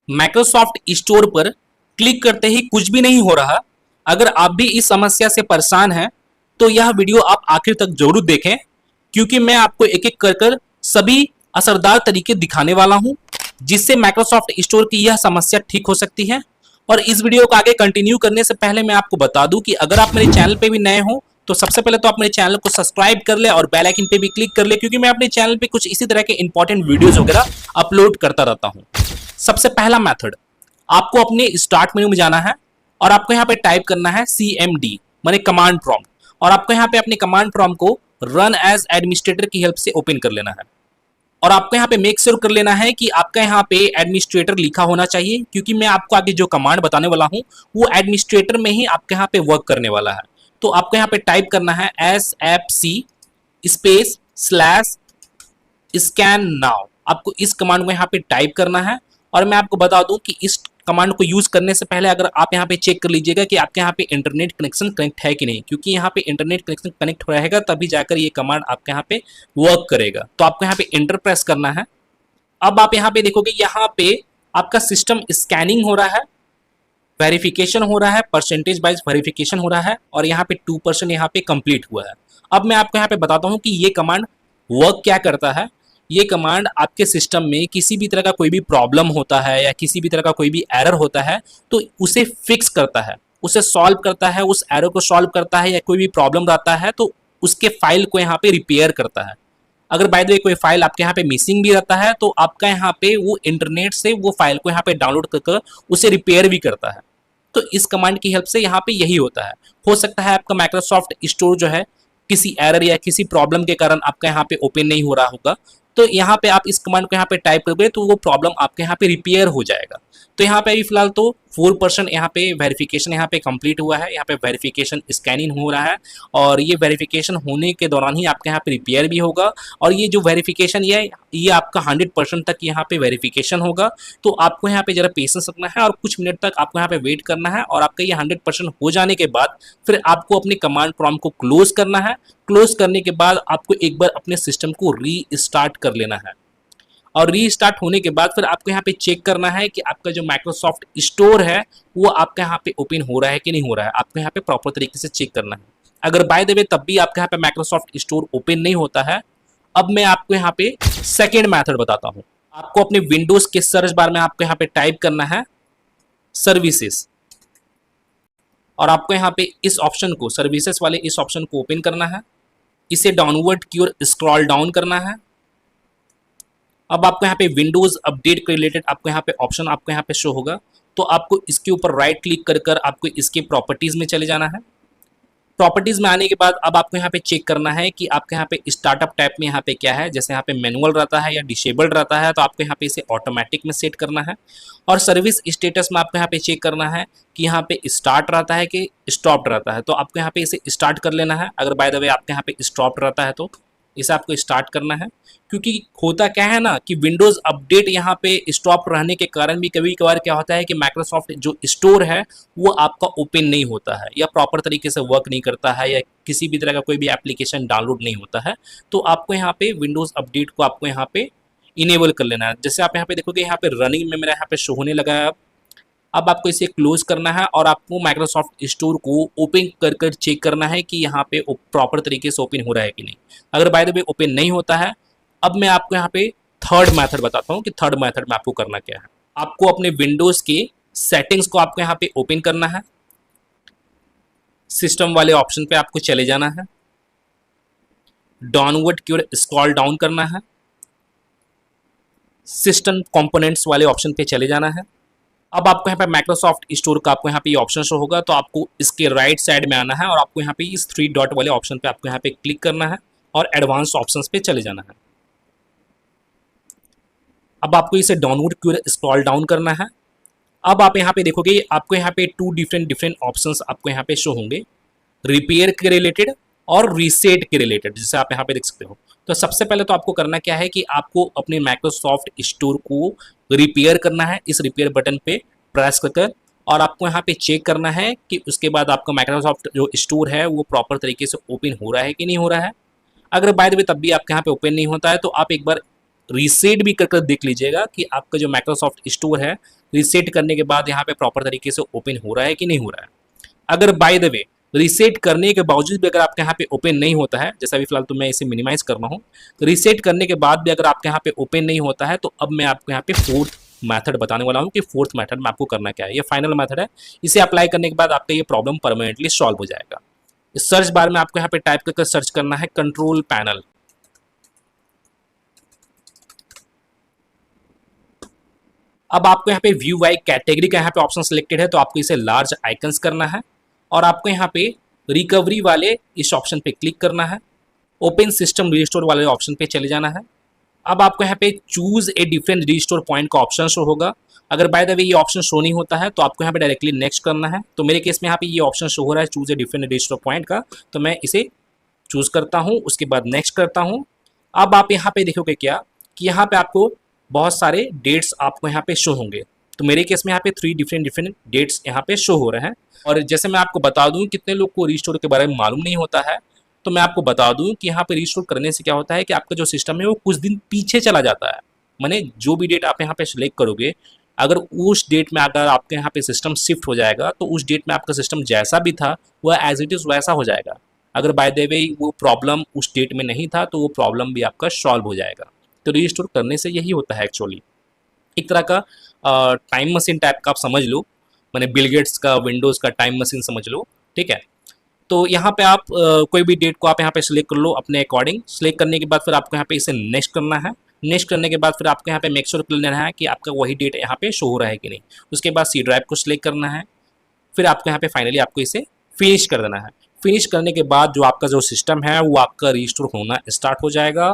Microsoft store पर click करते ही कुछ भी नहीं हो रहा। अगर आप भी इस समस्या से परेशान हैं तो यह वीडियो आप आखिर तक जरूर देखें, क्योंकि मैं आपको एक एक कर कर सभी असरदार तरीके दिखाने वाला हूं जिससे माइक्रोसॉफ्ट स्टोर की यह समस्या ठीक हो सकती है। और इस वीडियो को आगे कंटिन्यू करने से पहले मैं आपको बता दूं कि अगर आप मेरे चैनल पे भी नए हो तो सबसे पहले तो आप मेरे चैनल को सब्सक्राइब कर ले और बेल आइकन पे भी क्लिक कर ले, क्योंकि मैं अपने चैनल पे कुछ इसी तरह के इंपॉर्टेंट वीडियोस वगैरह अपलोड करता रहता हूं। सबसे पहला मेथड, आपको अपने स्टार्ट मेनू में जाना है और आपको यहाँ पे टाइप करना है CMD माने कमांड प्रॉम्प्ट, और आपको यहाँ पे अपने कमांड प्रॉम्प्ट को रन एज एडमिनिस्ट्रेटर की हेल्प से ओपन कर लेना है। और आपको यहाँ पे मेक श्योर कर लेना है कि आपका यहाँ पे एडमिनिस्ट्रेटर लिखा होना चाहिए, क्योंकि मैं आपको आगे जो कमांड बताने वाला हूँ वो एडमिनिस्ट्रेटर में ही आपके यहाँ पे वर्क करने वाला है। तो आपको यहाँ पे टाइप करना है SFC space slash scan now. आपको इस कमांड को यहाँ पे टाइप करना है। और मैं आपको बता दूं कि इस कमांड को यूज करने से पहले अगर आप यहाँ पे चेक कर लीजिएगा कि आपके यहाँ पे इंटरनेट कनेक्शन कनेक्ट है कि नहीं, क्योंकि यहाँ पे इंटरनेट कनेक्शन कनेक्ट हो रहेगा तभी जाकर ये कमांड आपके यहाँ पे वर्क करेगा। तो आपको यहाँ पे एंटर प्रेस करना है। अब आप यहाँ पे देखोगे यहाँ पे आपका सिस्टम स्कैनिंग हो रहा है, वेरिफिकेशन हो रहा है, परसेंटेज वाइज वेरिफिकेशन हो रहा है, और यहाँ पे 2% यहाँ पे कंप्लीट हुआ है। अब मैं आपको यहाँ पे बताता हूँ कि ये कमांड वर्क क्या करता है। ये कमांड आपके सिस्टम में किसी भी तरह का कोई भी प्रॉब्लम होता है या किसी भी तरह का कोई भी एरर होता है तो उसे फिक्स करता है, उसे सॉल्व करता है, उस एरर को सॉल्व करता है, या कोई भी प्रॉब्लम रहता है तो उसके फाइल को यहाँ पे रिपेयर करता है। अगर बाय द वे कोई फाइल आपके यहाँ पे मिसिंग भी रहता है तो आपका यहाँ पे वो इंटरनेट से वो फाइल को यहाँ पे डाउनलोड कर उसे रिपेयर भी करता है। तो इस कमांड की हेल्प से यहाँ पे यही होता है। हो सकता है आपका माइक्रोसॉफ्ट स्टोर जो है किसी एरर या किसी प्रॉब्लम के कारण आपका यहाँ पे ओपन नहीं हो रहा होगा, तो यहाँ पे आप इस कमांड को यहाँ पे टाइप करोगे तो वो प्रॉब्लम आपके यहाँ पे रिपेयर हो जाएगा। तो यहाँ पे अभी फिलहाल तो 4% यहाँ पे वेरिफिकेशन यहाँ पे कंप्लीट हुआ है, यहाँ पे वेरिफिकेशन स्कैनिंग हो रहा है, और ये वेरिफिकेशन होने के दौरान ही आपके यहाँ पे रिपेयर भी होगा। और ये जो वेरिफिकेशन ये आपका 100% तक यहाँ पे वेरिफिकेशन होगा। तो आपको यहाँ पे जरा पेशेंस रखना है और कुछ मिनट तक आपको यहाँ पे वेट करना है, और आपका ये 100% हो जाने के बाद फिर आपको अपने कमांड प्रॉम्प्ट को क्लोज करना है। क्लोज करने के बाद आपको एक बार अपने सिस्टम को रीस्टार्ट कर लेना है, और रीस्टार्ट होने के बाद फिर आपको यहाँ पे चेक करना है कि आपका जो माइक्रोसॉफ्ट स्टोर है वो आपका यहाँ पे ओपन हो रहा है कि नहीं हो रहा है। आपको यहाँ पे प्रॉपर तरीके से चेक करना है। अगर बाय द वे तब भी आपके यहाँ पे माइक्रोसॉफ्ट स्टोर ओपन नहीं होता है, अब मैं आपको यहाँ पे सेकेंड मैथड बताता हूँ। आपको अपने विंडोज के सर्च बार में आपको यहाँ पे टाइप करना है सर्विसेज, और आपको यहाँ पे इस ऑप्शन को, सर्विसेज वाले इस ऑप्शन को ओपन करना है। इसे डाउनवर्ड की ओर स्क्रॉल डाउन करना है। अब आपको यहाँ पे विंडोज अपडेट के रिलेटेड आपको यहाँ पे ऑप्शन आपको यहाँ पे शो होगा, तो आपको इसके ऊपर राइट क्लिक कर कर आपको इसके प्रॉपर्टीज में चले जाना है। प्रॉपर्टीज में आने के बाद अब आपको यहाँ पे चेक करना है कि आपके यहाँ पे स्टार्टअप टाइप में यहाँ पे क्या है। जैसे यहाँ पे मैनुअल रहता है या डिसेबल्ड रहता है तो आपको यहाँ पे इसे ऑटोमेटिक में सेट करना है। और सर्विस स्टेटस में आपको यहाँ पे चेक करना है कि यहाँ पे स्टार्ट रहता है कि स्टॉप रहता है, तो आपको यहाँ पे इसे स्टार्ट कर लेना है। अगर बाय द वे आपके यहाँ पे स्टॉप रहता है तो इसे आपको स्टार्ट करना है, क्योंकि होता क्या है ना कि विंडोज अपडेट यहाँ पे स्टॉप रहने के कारण भी कभी कभार क्या होता है कि माइक्रोसॉफ्ट जो स्टोर है वो आपका ओपन नहीं होता है, या प्रॉपर तरीके से वर्क नहीं करता है, या किसी भी तरह का कोई भी एप्लीकेशन डाउनलोड नहीं होता है। तो आपको यहाँ पे विंडोज अपडेट को आपको यहाँ पे इनेबल कर लेना है। जैसे आप यहाँ पे देखोगे यहाँ पे रनिंग में मेरा यहाँ पे शो होने लगा है। अब आपको इसे क्लोज करना है और आपको माइक्रोसॉफ्ट स्टोर को ओपन कर कर चेक करना है कि यहाँ पे प्रॉपर तरीके से ओपन हो रहा है कि नहीं। अगर बाय द वे ओपन नहीं होता है, अब मैं आपको यहाँ पे थर्ड मेथड बताता हूँ कि थर्ड मेथड में आपको करना क्या है। आपको अपने विंडोज के सेटिंग्स को आपको यहाँ पे ओपन करना है। सिस्टम वाले ऑप्शन पे आपको चले जाना है, डाउनवर्ड की ओर स्क्रॉल डाउन करना है, सिस्टम कंपोनेंट्स वाले ऑप्शन पे चले जाना है। अब आपको यहाँ पे माइक्रोसॉफ्ट स्टोर का आपको यहाँ पे ऑप्शन शो होगा, तो आपको इसके राइट साइड में आना है और आपको यहाँ पे इस 3 डॉट वाले ऑप्शन पे आपको यहाँ पे क्लिक करना है और एडवांस ऑप्शंस पे चले जाना है। अब आपको इसे डाउनलोड की ओर स्क्रॉल डाउन करना है। अब आप यहाँ पे देखोगे आपको यहाँ पे 2 डिफरेंट ऑप्शंस आपको यहाँ पे शो होंगे, रिपेयर के रिलेटेड और रीसेट के रिलेटेड, जैसे आप यहाँ पे देख सकते हो। तो सबसे पहले तो आपको करना क्या है कि आपको अपने माइक्रोसॉफ्ट स्टोर को रिपेयर करना है। इस रिपेयर बटन पे प्रेस कर और आपको यहाँ पे चेक करना है कि उसके बाद आपका माइक्रोसॉफ्ट जो स्टोर है वो प्रॉपर तरीके से ओपन हो रहा है कि नहीं हो रहा है। अगर बाय द वे तब भी आपके यहाँ पे ओपन नहीं होता है तो आप एक बार रीसेट भी कर देख लीजिएगा कि आपका जो माइक्रोसॉफ्ट स्टोर है रीसेट करने के बाद यहाँ पे प्रॉपर तरीके से ओपन हो रहा है कि नहीं हो रहा है। अगर बाय द वे रीसेट करने के बावजूद भी अगर आपके यहाँ पे ओपन नहीं होता है, जैसा अभी फिलहाल तो मैं इसे मिनिमाइज कर रहा हूँ, तो रीसेट करने के बाद भी अगर आपके यहाँ पे ओपन नहीं होता है, तो अब मैं आपको यहाँ पे फोर्थ मेथड बताने वाला हूँ कि फोर्थ मेथड में आपको करना क्या है। ये फाइनल मेथड है, इसे अप्लाई करने के बाद आपका ये प्रॉब्लम परमानेंटली सॉल्व हो जाएगा। इस सर्च बार में आपको यहाँ पे टाइप करके सर्च करना है कंट्रोल पैनल। अब आपको यहाँ पे व्यू बाय कैटेगरी का यहाँ पे ऑप्शन सिलेक्टेड है, तो आपको इसे लार्ज आइकन्स करना है और आपको यहाँ पे रिकवरी वाले इस ऑप्शन पे क्लिक करना है। ओपन सिस्टम रिस्टोर वाले ऑप्शन पे चले जाना है। अब आपको यहाँ पे choose a different restore point का ऑप्शन शो होगा। अगर बाय द वे ये ऑप्शन शो नहीं होता है तो आपको यहाँ पे डायरेक्टली नेक्स्ट करना है। तो मेरे केस में यहाँ पे ये ऑप्शन शो हो रहा है choose a different restore point का, तो मैं इसे चूज करता हूँ, उसके बाद नेक्स्ट करता हूँ। अब आप यहाँ पे देखोगे क्या कि यहाँ पे आपको बहुत सारे डेट्स आपको यहाँ पे शो होंगे। तो मेरे केस में यहाँ पे 3 डिफरेंट डेट्स यहाँ पे शो हो रहे हैं। और जैसे मैं आपको बता दूं कितने लोग को रिस्टोर के बारे में मालूम नहीं होता है, तो मैं आपको बता दूं कि यहाँ पे रिस्टोर करने से क्या होता है कि आपका जो सिस्टम है वो कुछ दिन पीछे चला जाता है। माने जो भी डेट आप यहाँ पे सिलेक्ट करोगे, अगर उस डेट में अगर आपके यहाँ पे सिस्टम शिफ्ट हो जाएगा तो उस डेट में आपका सिस्टम जैसा भी था वह एज इट इज़ वैसा हो जाएगा। अगर बाय द वे वो प्रॉब्लम उस डेट में नहीं था तो वो प्रॉब्लम भी आपका सॉल्व हो जाएगा। तो रिस्टोर करने से यही होता है एक्चुअली, एक तरह का टाइम मशीन टाइप का आप समझ लो, मैंने बिल गेट्स का विंडोज़ का टाइम मशीन समझ लो, ठीक है। तो यहाँ पे आप कोई भी डेट को आप यहाँ पे सिलेक्ट कर लो अपने अकॉर्डिंग। सिलेक्ट करने के बाद फिर आपको यहाँ पे इसे नेक्स्ट करना है। नेक्स्ट करने के बाद फिर आपको यहाँ पे मेक श्योर कर लेना है कि आपका वही डेट यहाँ पे शो हो रहा है कि नहीं। उसके बाद सी ड्राइव को सिलेक्ट करना है, फिर आपको यहाँ पे फाइनली आपको इसे फिनिश कर देना है। फिनिश करने के बाद जो आपका जो सिस्टम है वो आपका रीस्टोर होना स्टार्ट हो जाएगा।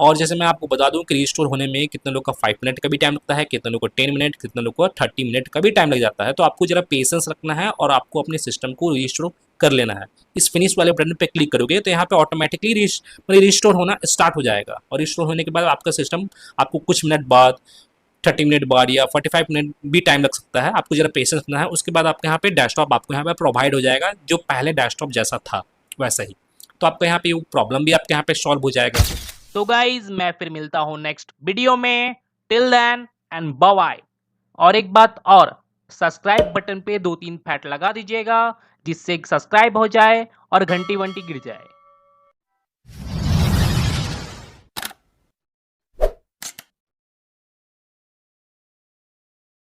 और जैसे मैं आपको बता दूं कि रीस्टोर होने में कितने लोग का 5 मिनट का भी टाइम लगता है, कितने लोग को 10 मिनट, कितने लोग को 30 मिनट का भी टाइम लग जाता है। तो आपको जरा पेशेंस रखना है और आपको अपने सिस्टम को रीस्टोर कर लेना है। इस फिनिश वाले बटन पे क्लिक करोगे तो यहाँ पे ऑटोमेटिकली रिस्टोर होना स्टार्ट हो जाएगा। और रिस्टोर होने के बाद आपका सिस्टम आपको कुछ मिनट बाद 30 मिनट बाद या 45 मिनट भी टाइम लग सकता है, आपको जरा पेशेंस रखना है। उसके बाद आपके यहाँ पे डेस्कटॉप आपको यहाँ पे प्रोवाइड हो जाएगा, जो पहले डेस्कटॉप जैसा था वैसा ही। तो आपको यहाँ पे प्रॉब्लम भी आपके यहाँ पे सॉल्व हो जाएगा। तो गाइज मैं फिर मिलता हूँ नेक्स्ट वीडियो में। Till then and bye bye. और एक बात और, सब्सक्राइब बटन पे 2-3 फैट लगा दीजिएगा जिससे सब्सक्राइब हो जाए और घंटी वंटी गिर जाए।